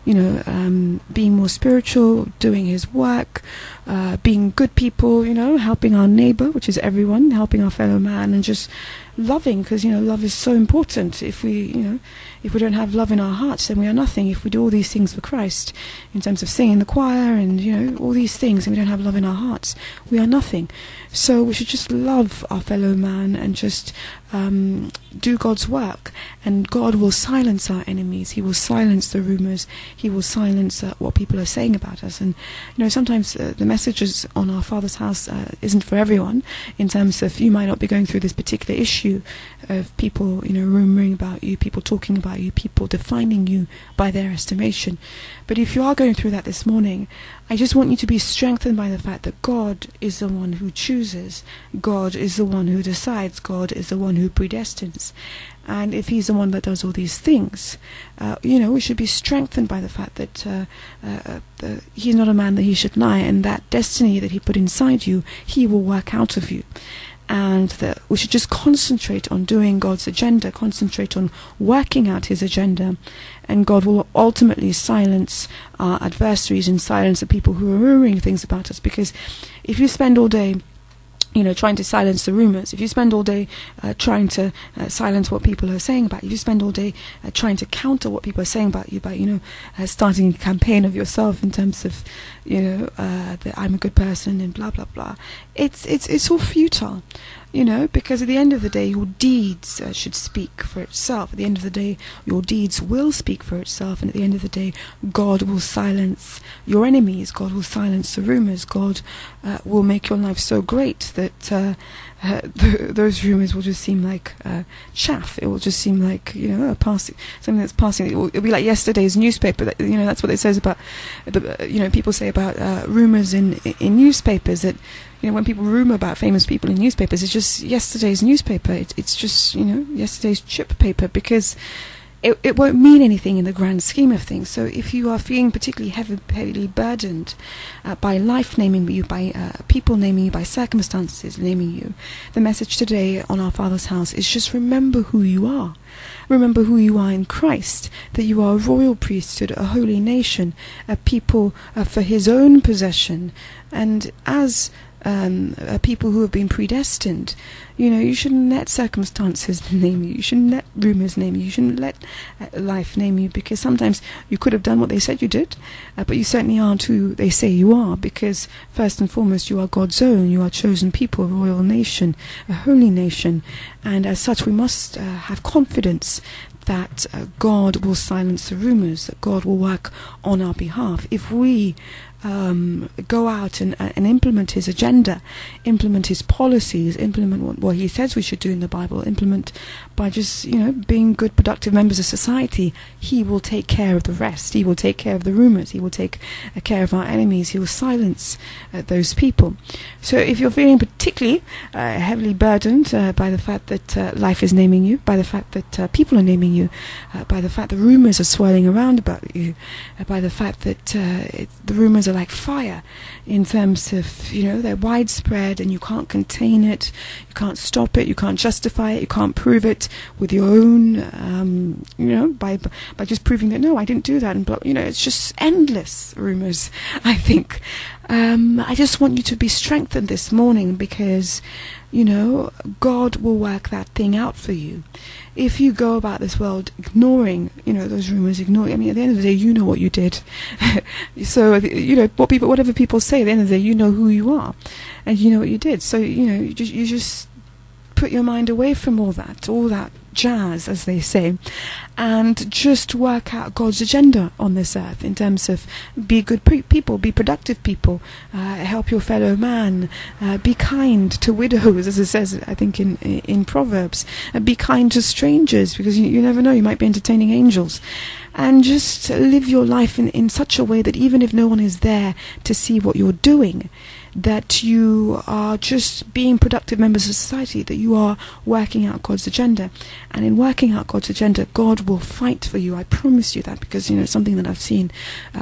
being more spiritual, doing his work, being good people, helping our neighbor, which is everyone, helping our fellow man, and just loving, because love is so important. If we don't have love in our hearts, then we are nothing. If we do all these things for Christ, in terms of singing the choir and all these things, and we don't have love in our hearts, we are nothing. So we should just love our fellow man and just do God's work, and God will silence our enemies. He will silence the rumors. He will silence what people are saying about us. And sometimes the messages on our Father's house isn't for everyone, in terms of you might not be going through this particular issue of people rumoring about you, people talking about you, people defining you by their estimation. But if you are going through that this morning, I just want you to be strengthened by the fact that God is the one who chooses. God is the one who decides. God is the one who predestines. And if he's the one that does all these things, we should be strengthened by the fact that he's not a man that he should lie, and that destiny that he put inside you, he will work out of you. And that we should just concentrate on doing God's agenda, concentrate on working out his agenda, and God will ultimately silence our adversaries and silence the people who are rumoring things about us. Because if you spend all day trying to silence the rumors, if you spend all day trying to silence what people are saying about you, if you spend all day trying to counter what people are saying about you by, starting a campaign of yourself in terms of, that I'm a good person and blah, blah, blah, it's all futile. Because at the end of the day, your deeds should speak for itself. At the end of the day, your deeds will speak for itself. And at the end of the day, God will silence your enemies. God will silence the rumors. God will make your life so great that those rumors will just seem like chaff. It will just seem like, something that's passing. It'll be like yesterday's newspaper. That's what it says about, people say about rumors in newspapers, that when people rumor about famous people in newspapers, it's just yesterday's newspaper. It's just, yesterday's chip paper, because it won't mean anything in the grand scheme of things. So if you are feeling particularly heavily burdened by life naming you, by people naming you, by circumstances naming you, the message today on Our Father's House is just remember who you are. Remember who you are in Christ, that you are a royal priesthood, a holy nation, a people for his own possession. And as people who have been predestined, you shouldn't let circumstances name you. You shouldn't let rumors name you. You shouldn't let life name you, because sometimes you could have done what they said you did, but you certainly aren't who they say you are, because first and foremost you are God's own. You are a chosen people, a royal nation, a holy nation, and as such we must have confidence that God will silence the rumors, that God will work on our behalf. If we go out and implement his agenda, implement his policies, implement what he says we should do in the Bible, implement by just, being good, productive members of society, he will take care of the rest. He will take care of the rumors. He will take care of our enemies. He will silence those people. So if you're feeling particularly heavily burdened by the fact that life is naming you, by the fact that people are naming you, by the fact that rumors are swirling around about you, by the fact that the rumors are like fire, in terms of, they're widespread and you can't contain it, you can't stop it, you can't justify it, you can't prove it with your own, by just proving that, no, I didn't do that, and it's just endless rumors, I think. I just want you to be strengthened this morning, because, God will work that thing out for you. If you go about this world ignoring, those rumors, at the end of the day, you know what you did. So, whatever people say, at the end of the day, you know who you are, and you know what you did. So, you just put your mind away from all that jazz, as they say, and just work out God's agenda on this earth, in terms of be good people, be productive people, help your fellow man, be kind to widows, as it says, I think, in Proverbs, be kind to strangers, because you never know, you might be entertaining angels. And just live your life in such a way that even if no one is there to see what you're doing, that you are just being productive members of society, that you are working out God's agenda. And in working out God's agenda, God will fight for you. I promise you that, because it's something that I've seen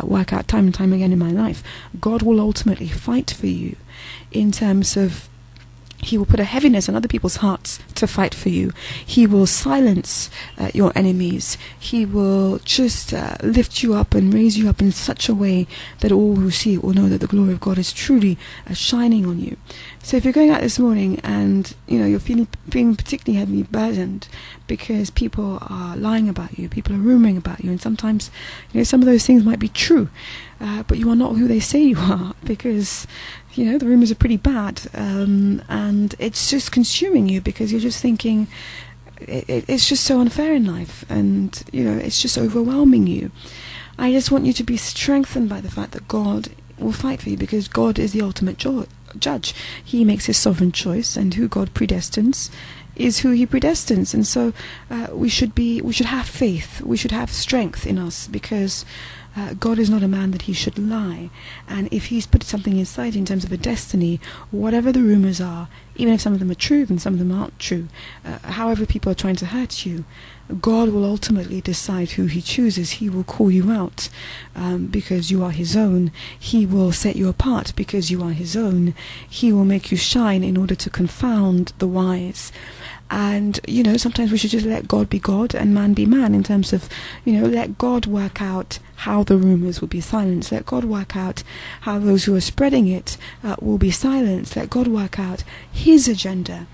work out time and time again in my life. God will ultimately fight for you, in terms of He will put a heaviness on other people's hearts to fight for you. He will silence your enemies. He will just lift you up and raise you up in such a way that all who see it will know that the glory of God is truly shining on you. So if you're going out this morning and you're feeling particularly heavily burdened because people are lying about you, people are rumoring about you, and sometimes some of those things might be true, but you are not who they say you are, because the rumors are pretty bad, and it's just consuming you because you're just thinking it's just so unfair in life, and it's just overwhelming you. I just want you to be strengthened by the fact that God will fight for you, because God is the ultimate judge. He makes his sovereign choice, and who God predestines is who he predestines. And so we should have faith, we should have strength in us, because God is not a man that he should lie. And if he's put something inside in terms of a destiny, whatever the rumors are, even if some of them are true and some of them aren't true, however people are trying to hurt you, God will ultimately decide who he chooses. He will call you out because you are his own. He will set you apart because you are his own. He will make you shine in order to confound the wise. And sometimes we should just let God be God and man be man, in terms of let God work out how the rumors will be silenced. Let God work out how those who are spreading it will be silenced. Let God work out his agenda.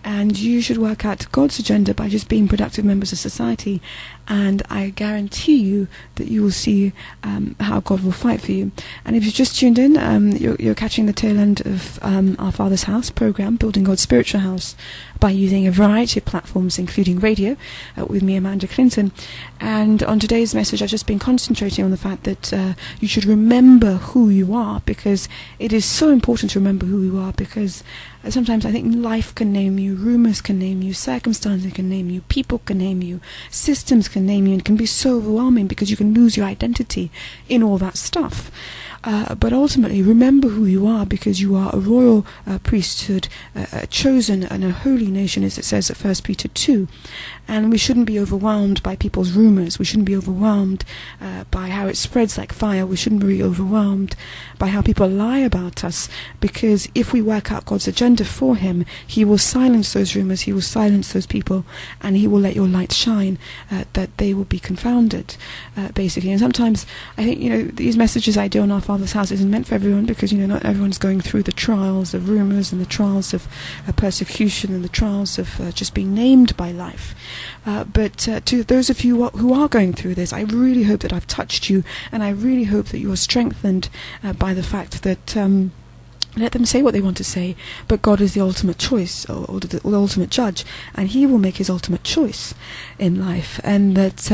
And you should work out God's agenda by just being productive members of society. And I guarantee you that you will see how God will fight for you. And if you've just tuned in, you're catching the tail end of our Father's House program, Building God's Spiritual House, by using a variety of platforms, including radio, with me, Amanda Clinton. And on today's message, I've just been concentrating on the fact that you should remember who you are, because it is so important to remember who you are, because sometimes I think life can name you, rumors can name you, circumstances can name you, people can name you, systems can name you, and it can be so overwhelming because you can lose your identity in all that stuff. But ultimately, remember who you are, because you are a royal priesthood, chosen, and a holy nation, as it says at 1 Peter 2. And we shouldn't be overwhelmed by people's rumors. We shouldn't be overwhelmed by how it spreads like fire. We shouldn't be overwhelmed by how people lie about us, because if we work out God's agenda for him, he will silence those rumors, he will silence those people, and he will let your light shine, that they will be confounded, basically. And sometimes I think these messages I do on our Father's House isn't meant for everyone, because not everyone's going through the trials of rumors and the trials of persecution and the trials of just being named by life. But to those of you who are going through this, I really hope that I've touched you, and I really hope that you are strengthened by the fact that let them say what they want to say, but God is the ultimate choice, or the ultimate judge, and he will make his ultimate choice in life. And that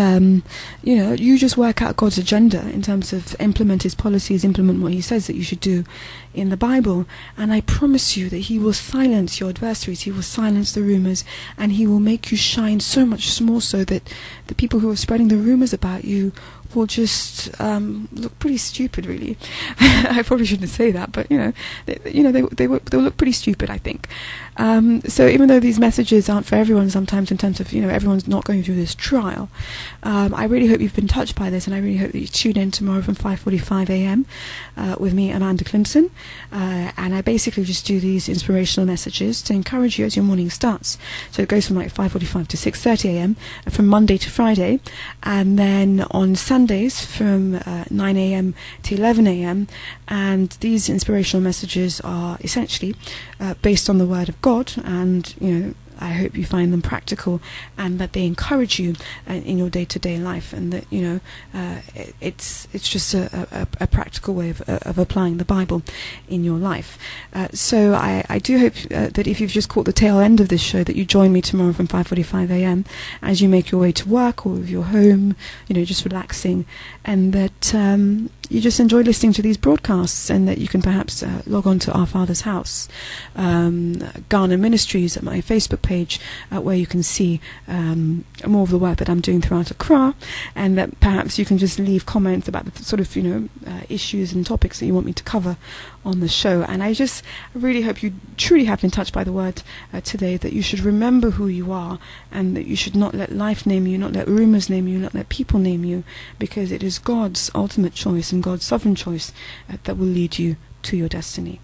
you just work out God's agenda in terms of implement his policies, implement what he says that you should do in the Bible, and I promise you that he will silence your adversaries, he will silence the rumors, and he will make you shine so much more, so that the people who are spreading the rumors about you will just look pretty stupid, really. I probably shouldn't say that, but they'll look pretty stupid, I think. So even though these messages aren't for everyone sometimes, in terms of everyone's not going through this trial, I really hope you've been touched by this, and I really hope that you tune in tomorrow from 5:45 a.m. With me, Amanda Clinton, and I basically just do these inspirational messages to encourage you as your morning starts. So it goes from like 5:45 to 6:30 a.m. from Monday to Friday, and then on Sundays from 9 a.m. to 11 a.m. And these inspirational messages are essentially based on the Word of God, and I hope you find them practical, and that they encourage you in your day-to-day life, and that it's just a practical way of applying the Bible in your life. So I do hope that if you've just caught the tail end of this show, that you join me tomorrow from 5:45 a.m. as you make your way to work, or if you're home, just relaxing, and that you just enjoy listening to these broadcasts, and that you can perhaps log on to Our Father's House, Ghana Ministries, at my Facebook page, where you can see more of the work that I'm doing throughout Accra, and that perhaps you can just leave comments about the sort of issues and topics that you want me to cover on the show. And I just really hope you truly have been touched by the word today, that you should remember who you are, and that you should not let life name you, not let rumors name you, not let people name you, because it is God's ultimate choice and God's sovereign choice that will lead you to your destiny.